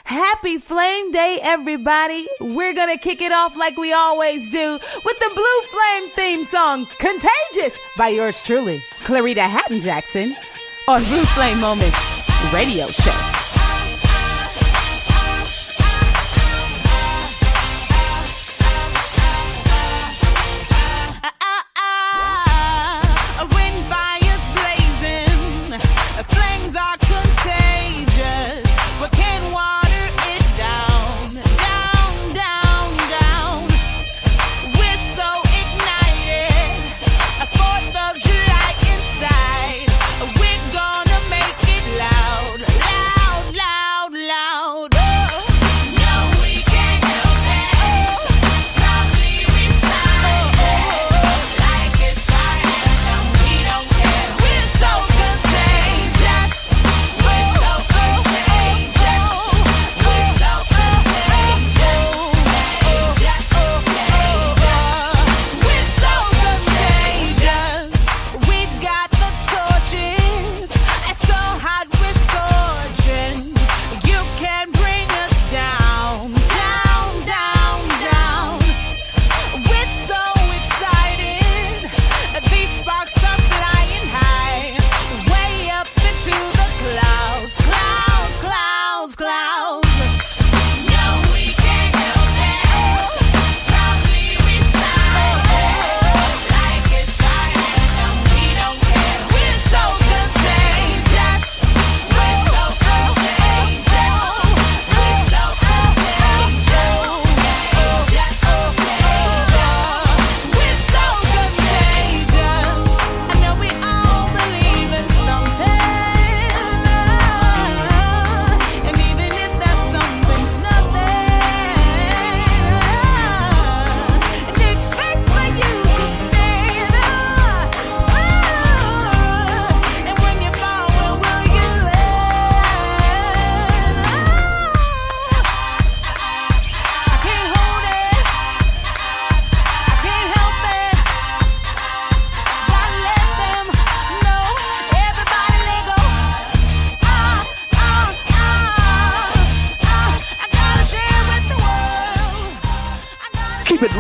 Happy Flame Day, everybody. We're going to kick it off like we always do with the Blue Flame theme song, Contagious, by yours truly, Clarita Hatton Jackson, on Blue Flame Moments radio show.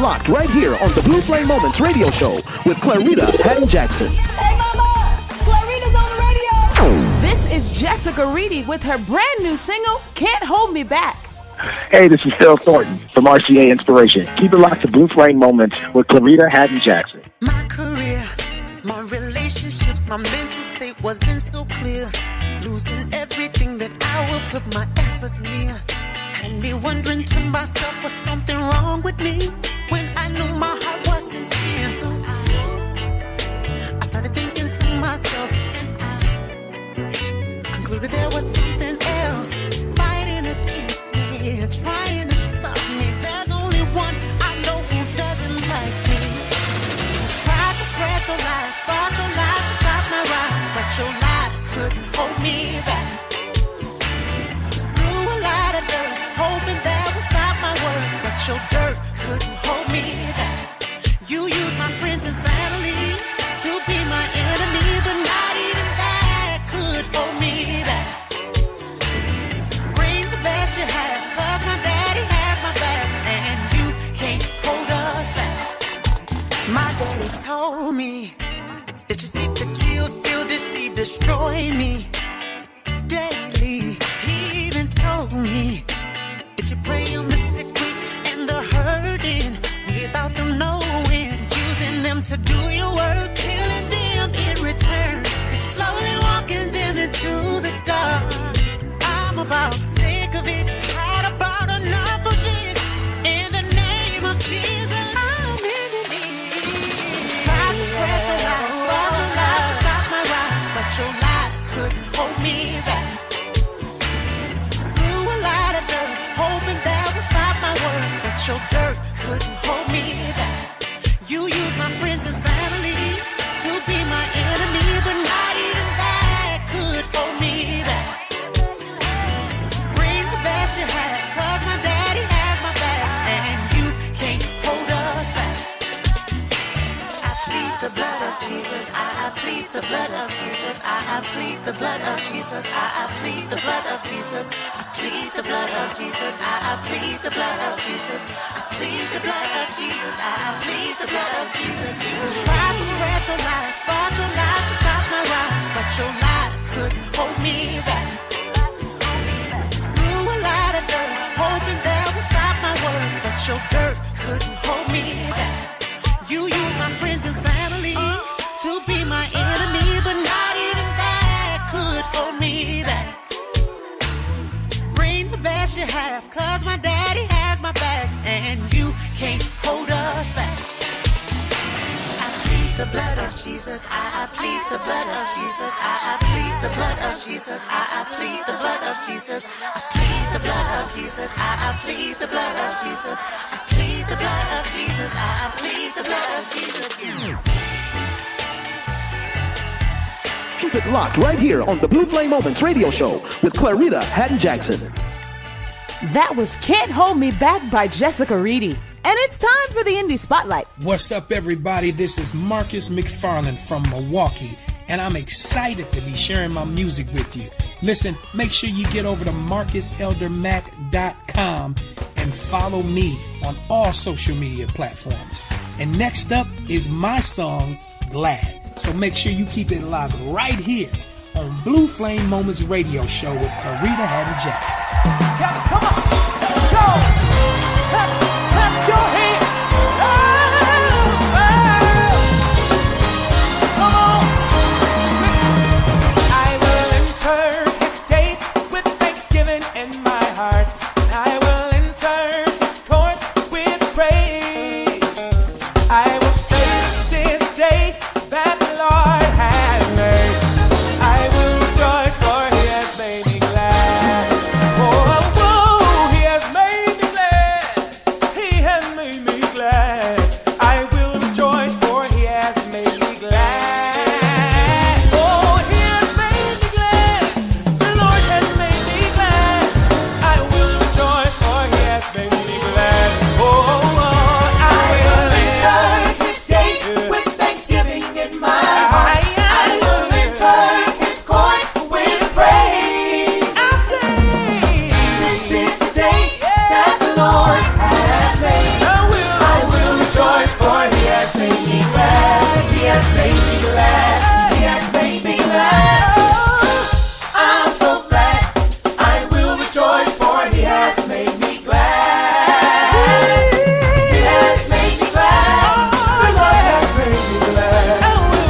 Locked right here on the Blue Flame Moments radio show with Clarita Hatton Jackson. Hey mama, Clarita's on the radio. This is Jessica Reedy with her brand new single, Can't Hold Me Back. Hey, this is Phil Thornton from RCA Inspiration. Keep it locked to Blue Flame Moments with Clarita Hatton Jackson. My career, my relationships, my mental state wasn't so clear. Losing everything that I will put my efforts near. Had me wondering to myself, was something wrong with me? When I knew my heart was sincere. So I started thinking to myself, and I concluded there was something else fighting against me, trying to stop me. There's only one I know who doesn't like me. Tried to spread your lies, thought your lies would stop my rise, but your lies couldn't hold me back. Threw a lot of dirt, hoping that would stop my word, but your dirt couldn't hold me back. You used my friends and family to be my enemy, but not even that could hold me back. Bring the best you have, 'cause my daddy has my back, and you can't hold us back. My daddy told me that you seek to kill, steal, deceive, destroy me daily. He even told me that you prey on the sick, weak, and the hurting without them knowing, using them to do your work, killing them in return. You're slowly walking them into the dark. I'm about sick of it, had about enough of this. In the name of Jesus, I'm in need. Tried to spread your lies, thought your lies would stop my rise, but your lies couldn't hold me back. Threw a lot of dirt, hoping that would stop my word, but your dirt couldn't hold me back. You used my friends and family to be my enemy, but not even that could hold me back. Bring the best you have, 'cause my daddy has my back, and you can't hold us back. I plead the blood of Jesus, I plead the blood of Jesus, I plead the blood of Jesus. I plead the blood of Jesus. I plead the blood of Jesus. I plead the blood of Jesus. I plead the blood of Jesus. I plead the blood of Jesus. You tried to spread your lies, thought your lies would stop my rise, but your lies couldn't hold me back. Threw a lot of dirt, hoping that would stop my word, but your dirt couldn't hold me back. You used my friends and family to be my enemy, but not even that could hold me back. Bring the best you have, cause my daddy has my back, and you can't hold us back. I plead the blood of Jesus. I plead the blood of Jesus. I plead the blood of Jesus. I plead the blood of Jesus. I plead the blood of Jesus. I plead the blood of Jesus. I plead the blood of Jesus. I plead the blood of Jesus. Keep it locked right here on the Blue Flame Moments radio show with Clarita Hatton Jackson. That was Can't Hold Me Back by Jessica Reedy. And it's time for the Indie Spotlight. What's up, everybody? This is Marcus McFarland from Milwaukee, and I'm excited to be sharing my music with you. Listen, make sure you get over to marcuseldermac.com and follow me on all social media platforms. And next up is my song, Glad. So make sure you keep it locked right here on Blue Flame Moments radio show with Clarita Hatton Jackson. Come on, let's go. Clap your hands. Come on, listen. I will enter his gates with thanksgiving in my heart. I will enter his courts with praise. I will say this is the day that the Lord has made. I will rejoice, for he has made me glad. Oh, he has made me glad. He has made me glad. I will rejoice, for he has made me glad. Oh, he has made me glad. The Lord has made me glad. I will rejoice, for he has made me glad. Oh, I will enter his gates with thanksgiving in my heart. I will enter his courts with praise. I say, this is the day that the Lord has made. I will rejoice, for he has made me glad. He has made me glad. He has made me glad. Oh, I'm so glad. I will rejoice, for he has made me glad. He has made me glad. The Lord has made me glad.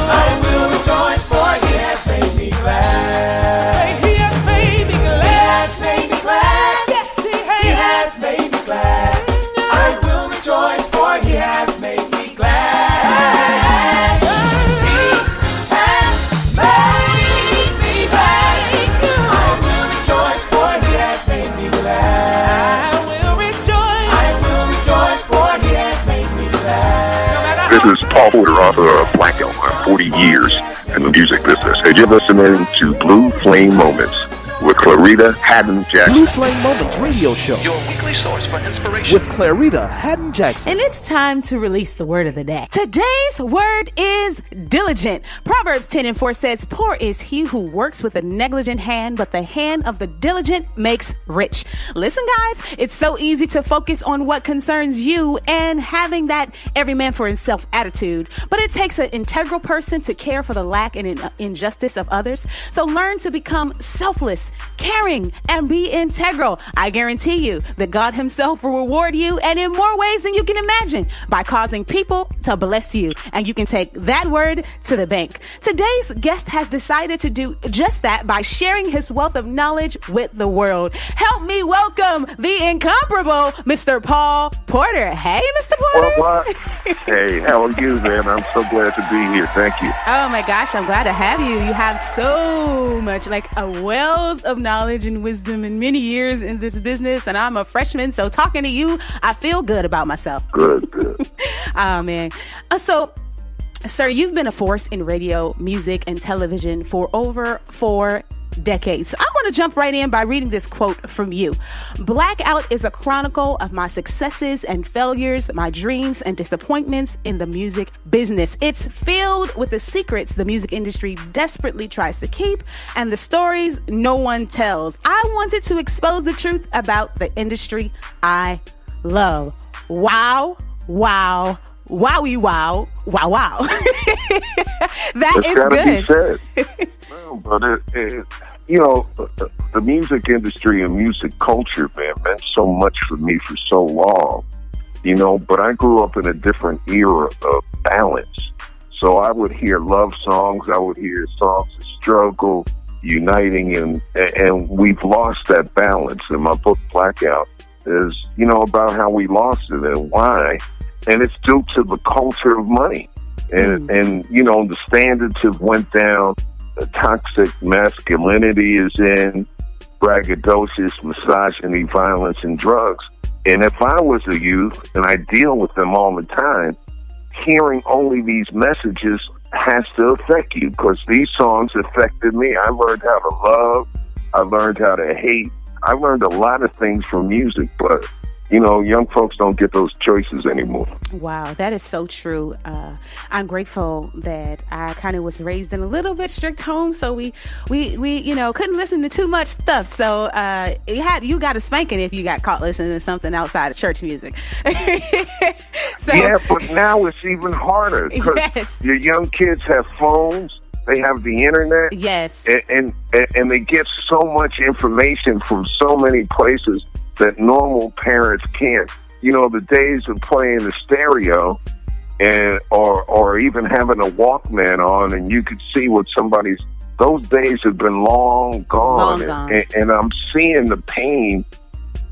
I will rejoice, for he has made me glad. Say, he has made me glad. He has made me glad. Yes, he has made me glad. I will rejoice, for he has made me glad. He has made me glad. I will rejoice, for he has made me glad. I will rejoice, for he has made me glad. This is Paul Porter, author of Black Elk, 40 years in the music business. And you're listening to Blue Flame Moments with Clarita Hatton Jackson. Blue Flame Moments radio show Your weekly source for inspiration. with Clarita Hatton Jackson. And it's time to release the word of the day. Today's word is diligent. Proverbs 10:4 says, "Poor is he who works with a negligent hand, but the hand of the diligent makes rich." Listen, guys, it's so easy to focus on what concerns you and having that every man for himself attitude. But it takes an integral person to care for the lack and injustice of others. So learn to become selfless, caring, and be integral. I guarantee you that God himself will reward you, and in more ways than you can imagine, by causing people to bless you. And you can take that word to the bank. Today's guest has decided to do just that by sharing his wealth of knowledge with the world. Help me welcome the incomparable Mr. Paul Porter. Hey, Mr. Porter. What? Hey, how are you, man? I'm so glad to be here. Thank you. Oh my gosh, I'm glad to have you. You have so much, like a wealth of knowledge and wisdom and many years in this business, and I'm a freshman, so talking to you, I feel good about myself. Good. Oh man. So, sir, you've been a force in radio, music, and television for over 4 decades. So I want to jump right in by reading this quote from you. Blackout is a chronicle of my successes and failures, my dreams and disappointments in the music business. It's filled with the secrets the music industry desperately tries to keep and the stories no one tells. I wanted to expose the truth about the industry I love. Wow, wow, wowie, wow, wow, wow. That It's is gotta good. be said. No, but you know, the music industry and music culture, man, meant so much for me for so long. You know, but I grew up in a different era of balance. So I would hear love songs, I would hear songs of struggle, uniting, and we've lost that balance. And my book, Blackout, is, you know, about how we lost it and why. And it's due to the culture of money. And you know, the standards have went down, the toxic masculinity is in, braggadocious, misogyny, violence, and drugs. And if I was a youth, and I deal with them all the time, hearing only these messages has to affect you, because these songs affected me. I learned how to love. I learned how to hate. I learned a lot of things from music, but, you know, young folks don't get those choices anymore. Wow, that is so true. I'm grateful that I kind of was raised in a little bit strict home, so we you know, couldn't listen to too much stuff. So you got a spanking if you got caught listening to something outside of church music. So, yeah, but now it's even harder because yes, your young kids have phones. They have the internet. Yes, and they get so much information from so many places that normal parents can't. You know, the days of playing the stereo and or even having a Walkman on and you could see what somebody's, those days have been long gone. And I'm seeing the pain,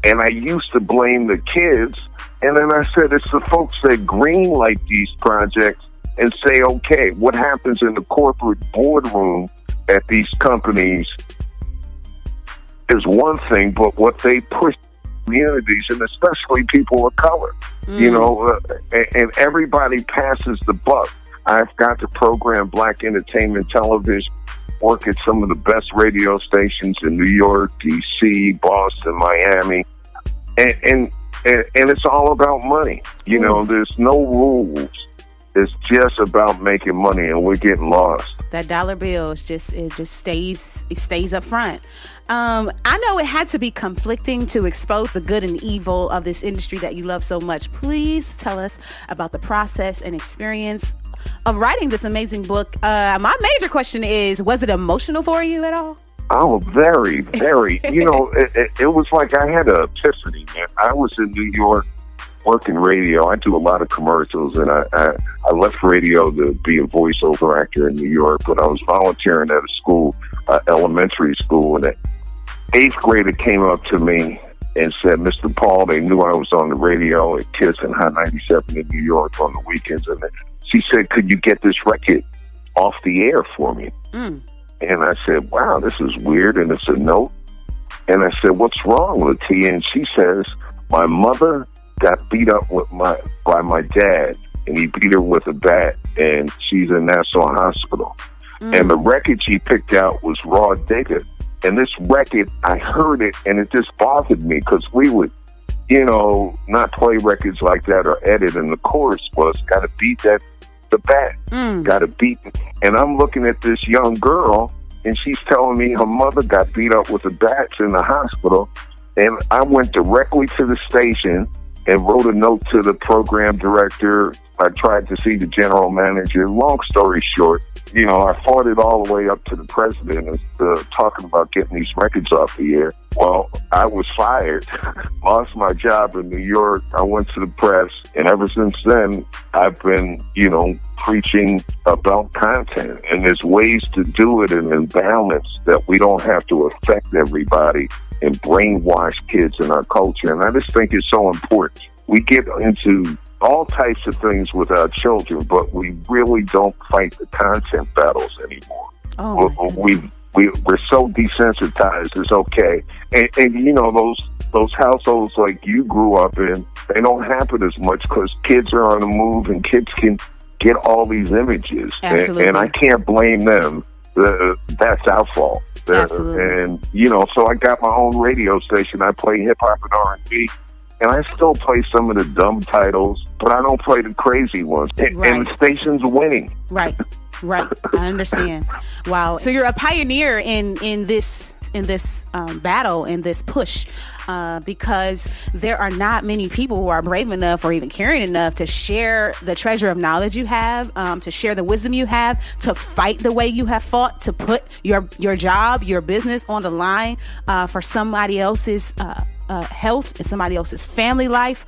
and I used to blame the kids, and then I said it's the folks that greenlight these projects and say, okay, what happens in the corporate boardroom at these companies is one thing, but what they push communities, and especially people of color, you know, and everybody passes the buck. I've got to program Black entertainment television, work at some of the best radio stations in New York, D.C., Boston, Miami, and it's all about money. You know, there's no rules. It's just about making money, and we're getting lost. That dollar bill is just stays up front. I know it had to be conflicting to expose the good and evil of this industry that you love so much. Please tell us about the process and experience of writing this amazing book. My major question is, was it emotional for you at all? Oh, very, very. You know, it was like I had an epiphany, man. I was in New York working radio. I do a lot of commercials, and I left radio to be a voiceover actor in New York, but I was volunteering at a school, elementary school, and an 8th grader came up to me and said, Mr. Paul, they knew I was on the radio at KISS and Hot 97 in New York on the weekends, and she said, could you get this record off the air for me? And I said, wow, this is weird, and it's a note. And I said, what's wrong, Latia? And she says, my mother got beat up by my dad, and he beat her with a bat, and she's in Nassau Hospital. And the record she picked out was Raw Digger. And this record, I heard it, and it just bothered me, because we would, you know, not play records like that or edit, and the chorus was, gotta beat the bat, gotta beat it. And I'm looking at this young girl, and she's telling me her mother got beat up with a bat in the hospital. And I went directly to the station and wrote a note to the program director. I tried to see the general manager. Long story short, you know, I fought it all the way up to the president, talking about getting these records off the air. Well, I was fired, lost my job in New York. I went to the press, and ever since then, I've been, you know, preaching about content. And there's ways to do it in balance that we don't have to affect everybody and brainwash kids in our culture. And I just think it's so important. We get into all types of things with our children, but we really don't fight the content battles anymore. We're so desensitized. It's okay. And you know, those households like you grew up in, they don't happen as much because kids are on the move and kids can get all these images. And I can't blame them. That's our fault. Absolutely. And, you know, so I got my own radio station. I play hip-hop and R&B. And I still play some of the dumb titles, but I don't play the crazy ones. Right. And the station's winning. Right. I understand. Wow. So you're a pioneer in this battle, in this push, because there are not many people who are brave enough or even caring enough to share the treasure of knowledge you have, to share the wisdom you have, to fight the way you have fought, to put your job, your business on the line for somebody else's health and somebody else's family life.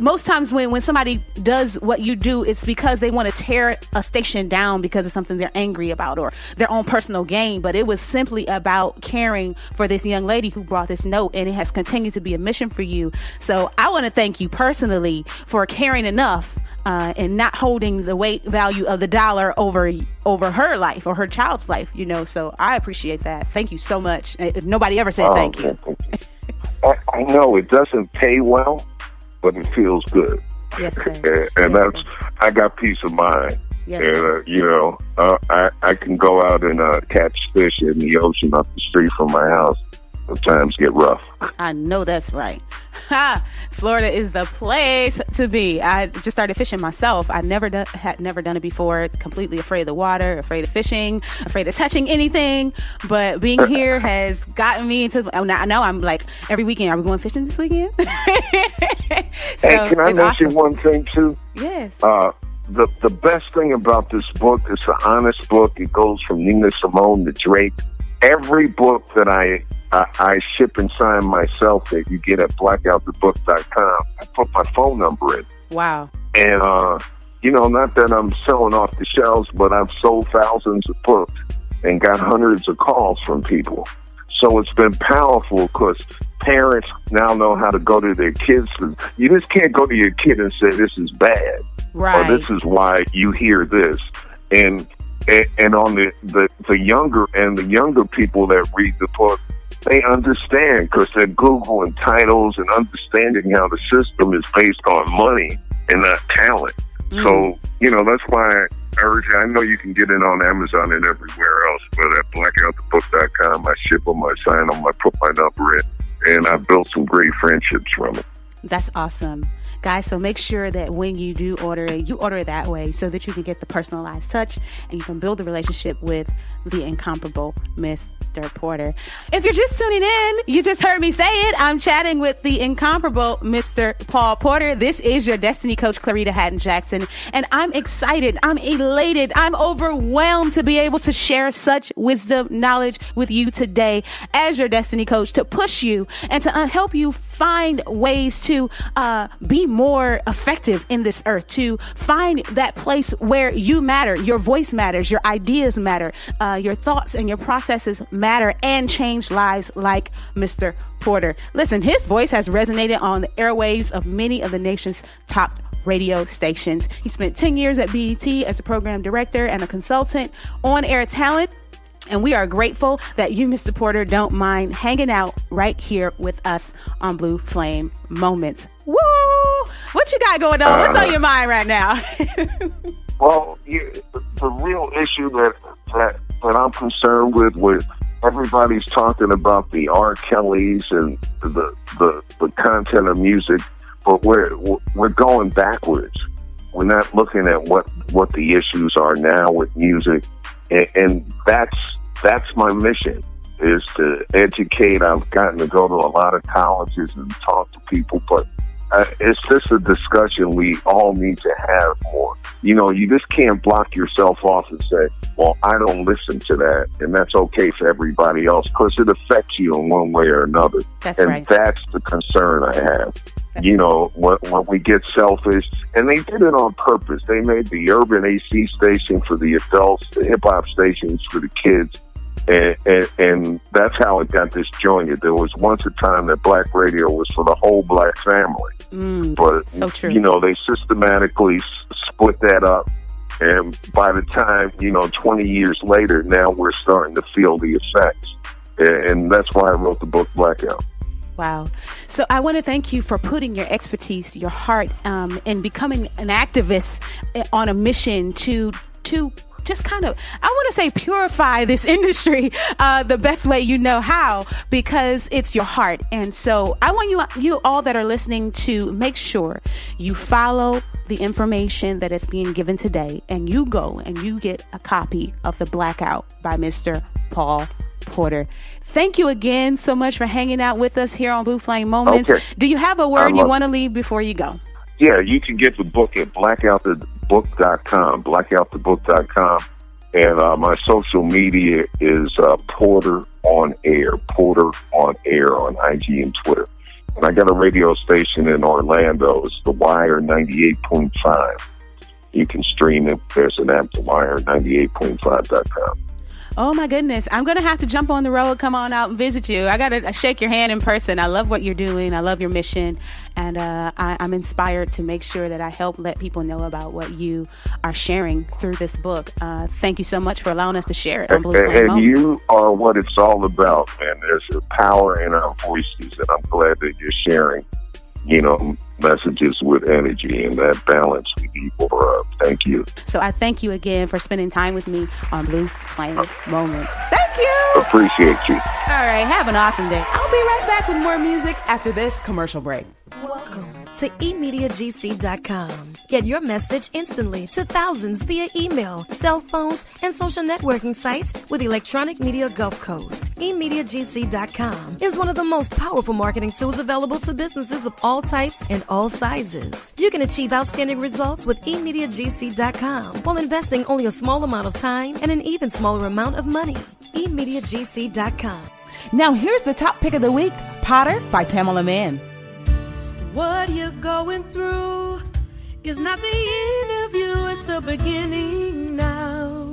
Most times when somebody does what you do, it's because they want to tear a station down because of something they're angry about or their own personal gain. But it was simply about caring for this young lady who brought this note, and it has continued to be a mission for you. So I want to thank you personally for caring enough and not holding the weight value of the dollar over her life or her child's life, you know. So I appreciate that. Thank you so much. Nobody ever said thank you. I know it doesn't pay well, but it feels good. Yes, sir. And yes, that's, sir. I got peace of mind. Yes, And, you know, I can go out and catch fish in the ocean up the street from my house. Sometimes get rough. I know that's right. Florida is the place to be. I just started fishing myself. I had never done it before. Completely afraid of the water, afraid of fishing, afraid of touching anything. But being here has gotten me into. Now I'm like, every weekend, are we going fishing this weekend? So Hey, can I mention one thing too? Yes. The best thing about this book is an honest book. It goes from Nina Simone to Drake. Every book that I ship and sign myself that you get at blackoutthebook.com, I put my phone number in. Wow. And, you know, not that I'm selling off the shelves, but I've sold thousands of books and got hundreds of calls from people. So it's been powerful because parents now know how to go to their kids. You just can't go to your kid and say, this is bad. Right. Or this is why you hear this. And on the younger people that read the book, they understand because they're Googling titles and understanding how the system is based on money and not talent. So, you know, that's why I urge you. I know you can get it on Amazon and everywhere else, but at blackoutthebook.com, I ship them, I sign them, I put my number in, and I built some great friendships from it. That's awesome. Guys, so make sure that when you do order it, you order it that way so that you can get the personalized touch and you can build a relationship with the incomparable Mr. Porter. If you're just tuning in, you just heard me say it. I'm chatting with the incomparable Mr. Paul Porter. This is your Destiny Coach, Clarita Hatton Jackson, and I'm excited. I'm elated. I'm overwhelmed to be able to share such wisdom, knowledge with you today as your Destiny Coach to push you and to help you find ways to be more effective in this earth, to find that place where you matter, your voice matters, your ideas matter, your thoughts and your processes matter, and change lives like Mr. Porter. Listen, his voice has resonated on the airwaves of many of the nation's top radio stations. He spent 10 years at BET as a program director and a consultant on air talent. And we are grateful that you, Mr. Porter, don't mind hanging out right here with us on Blue Flame Moments. Woo! What you got going on? What's on your mind right now? Well, the real issue that I'm concerned with everybody's talking about the R. Kellys and the content of music, but we're going backwards. We're not looking at what the issues are now with music, and that's my mission, is to educate. I've gotten to go to a lot of colleges and talk to people, but it's just a discussion we all need to have more. You know, you just can't block yourself off and say, well, I don't listen to that, and that's okay for everybody else, because it affects you in one way or another. That's and right. That's the concern I have. You know, when we get selfish, and they did it on purpose. They made the urban AC station for the adults, the hip-hop stations for the kids, and that's how it got disjointed. There was once a time that black radio was for the whole black family. But, so true. You know, they systematically split that up. And by the time, 20 years later, now we're starting to feel the effects. And that's why I wrote the book Blackout. Wow. So I want to thank you for putting your expertise, your heart, and becoming an activist on a mission to just kind of, I want to say purify this industry the best way you know how, because it's your heart. And so I want you all that are listening to make sure you follow the information that is being given today, and you go and you get a copy of The Blackout by Mr. Paul Porter. Thank you again so much for hanging out with us here on Blue Flame Moments. Okay. Do you have a word you want to leave before you go? Yeah, you can get the book at blackoutthebook.com, blackoutthebook.com. And my social media is Porter on Air on IG and Twitter. And I got a radio station in Orlando. It's The Wire 98.5. You can stream it. There's an app, TheWire98.5.com. Oh, my goodness. I'm going to have to jump on the road, come on out and visit you. I got to shake your hand in person. I love what you're doing. I love your mission. And I'm inspired to make sure that I help let people know about what you are sharing through this book. Thank you so much for allowing us to share it on Blue Flame And you are what it's all about, man. There's a power in our voices, and I'm glad that you're sharing, messages with energy and that balance we need more of. Thank you. So I thank you again for spending time with me on Blue Flame Moments. Thank you. Appreciate you. All right. Have an awesome day. I'll be right back with more music after this commercial break. Welcome to emediagc.com. Get your message instantly to thousands via email, cell phones, and social networking sites with Electronic Media Gulf Coast. emediagc.com is one of the most powerful marketing tools available to businesses of all types and all sizes. You can achieve outstanding results with emediagc.com while investing only a small amount of time and an even smaller amount of money. emediagc.com. Now here's the top pick of the week, Potter by Tamala Mann. What you're going through is not the end of you, it's the beginning now.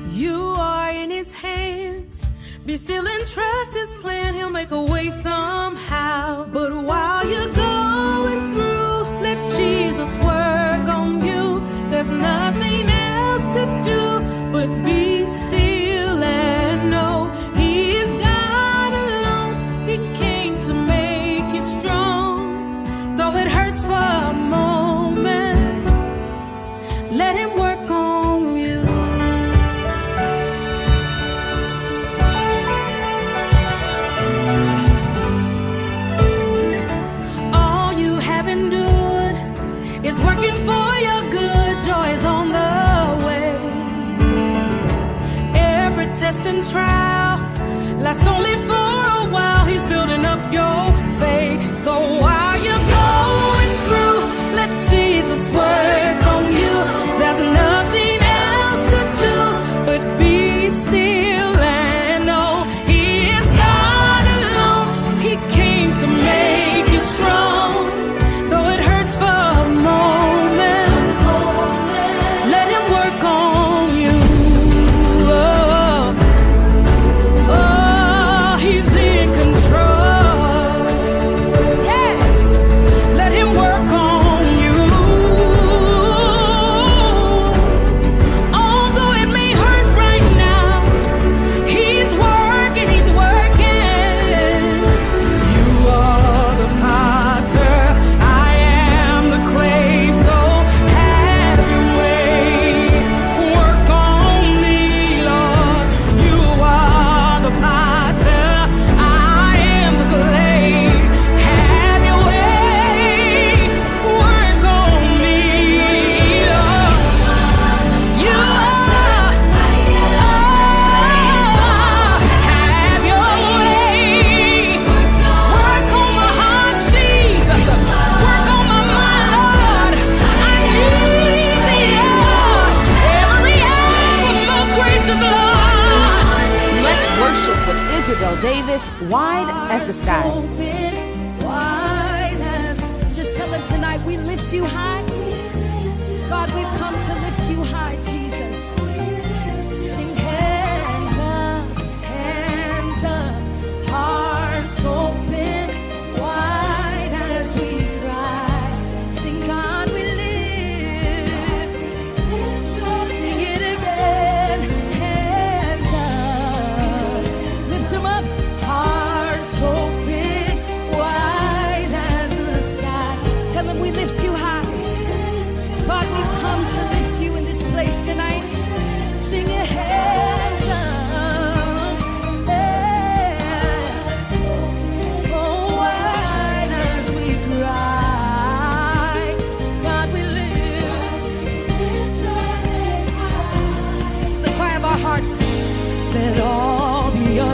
You are in his hands. Be still and trust his plan. He'll make a way somehow. But while you're going through, let Jesus work on you. There's nothing else to do but be still and know he is God alone. He came to make you strong. Though it hurts for a moment, let him work on you. All you have endured is working for your good. Joy is on the way. Every test and trial lasts only for a while. He's building up your faith. So while you're going through, let Jesus work on you. There's nothing else to do but be still and know he is God alone. He came to make you strong. Though it hurts for a moment, let him work on you. Oh, he's in control. Yes, let him work on you. Although it may hurt right now, he's working, he's working. You are the potter, I am the clay, so have your way. Work on me, Lord. You are the potter, I am the clay. Have your way. Work on me, Lord. You are, have your way. Work on my heart, Jesus. Work on my mind, Lord. I need thee, Lord. Every hour, most gracious Lord. Let's worship with Isabel Davis, Wide as the Sky. Wide as, just tell him tonight, we lift you high. God, we've come to lift you high, Jesus. Sing hands up, hearts open, wide as we ride. Sing, God, we lift. Sing it again, hands up, lift them up, hearts open, wide as the sky. Tell them we lift you high.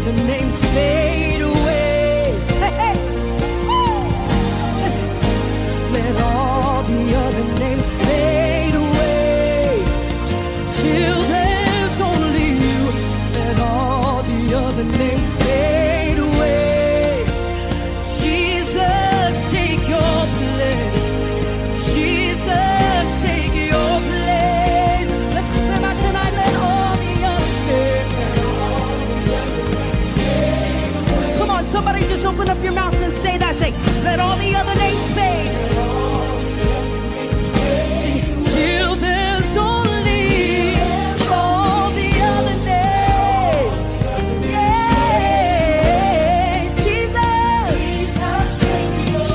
other names fade away. Hey, hey. Listen. Let all the other names fade away till there's only you. Let all the other names fade away. Jesus, take your place. Jesus, take your place. Let's declare out tonight. Let all the other names fade away. Come on, somebody just open up your mouth and say that. Say, let all the other names fade. Till there's only all the other names. Yeah, Jesus,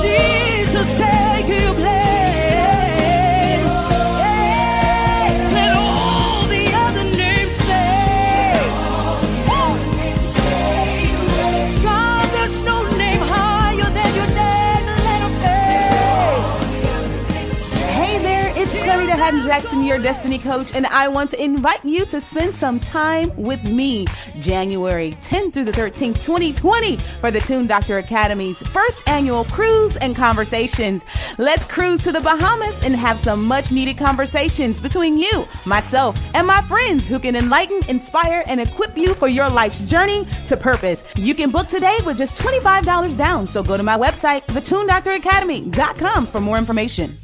Jesus, take your place. Yeah, let all the other names fade. God, there's no name higher than your name. Let 'em fade. Hey there, it's Clarita Haddon-Jackson, your Destiny Coach, and I want to invite you to spend some time with me January 10th through the 13th, 2020 for the Tune Doctor Academy's first annual Cruise and Conversations. Let's cruise to the Bahamas and have some much needed conversations between you, myself, and my friends who can enlighten, inspire, and equip you for your life's journey to purpose. You can book today with just $25 down, so go to my website, thetunedoctoracademy.com for more information.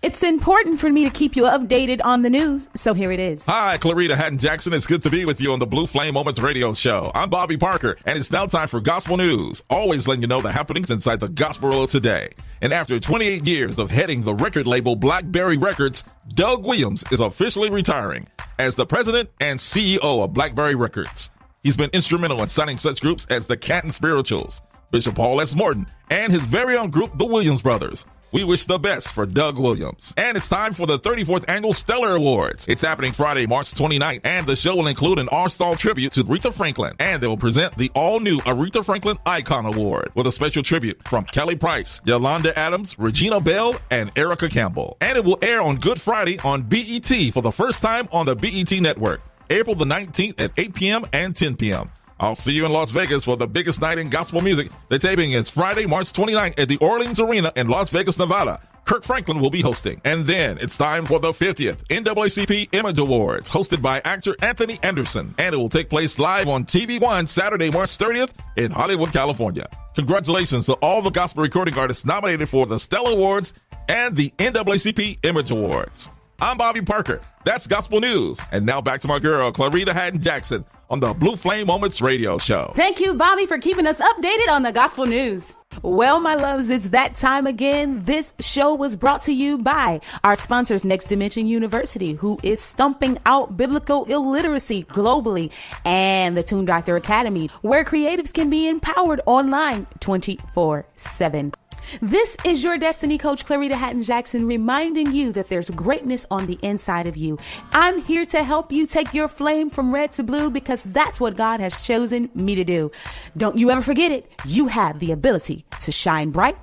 It's important for me to keep you updated on the news, so here it is. Hi, Clarita Haddon-Jackson. It's good to be with you on the Blue Flame Moments radio show. I'm Bobby Parker, and it's now time for Gospel News, always letting you know the happenings inside the gospel world today. And after 28 years of heading the record label Blackberry Records, Doug Williams is officially retiring as the president and CEO of Blackberry Records. He's been instrumental in signing such groups as the Canton Spirituals, Bishop Paul S. Morton, and his very own group, the Williams Brothers. We wish the best for Doug Williams. And it's time for the 34th Annual Stellar Awards. It's happening Friday, March 29th, and the show will include an all-star tribute to Aretha Franklin. And they will present the all-new Aretha Franklin Icon Award with a special tribute from Kelly Price, Yolanda Adams, Regina Bell, and Erica Campbell. And it will air on Good Friday on BET for the first time on the BET network, April the 19th at 8 p.m. and 10 p.m. I'll see you in Las Vegas for the biggest night in gospel music. The taping is Friday, March 29th at the Orleans Arena in Las Vegas, Nevada. Kirk Franklin will be hosting. And then it's time for the 50th NAACP Image Awards, hosted by actor Anthony Anderson. And it will take place live on TV One Saturday, March 30th in Hollywood, California. Congratulations to all the gospel recording artists nominated for the Stellar Awards and the NAACP Image Awards. I'm Bobby Parker. That's Gospel News. And now back to my girl, Clarita Haddon-Jackson, on the Blue Flame Moments radio show. Thank you, Bobby, for keeping us updated on the gospel news. Well, my loves, it's that time again. This show was brought to you by our sponsors, Next Dimension University, who is stumping out biblical illiteracy globally, and the Tune Doctor Academy, where creatives can be empowered online 24/7. This is your Destiny Coach, Clarita Haddon-Jackson, reminding you that there's greatness on the inside of you. I'm here to help you take your flame from red to blue because that's what God has chosen me to do. Don't you ever forget it. You have the ability to shine bright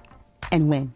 and win.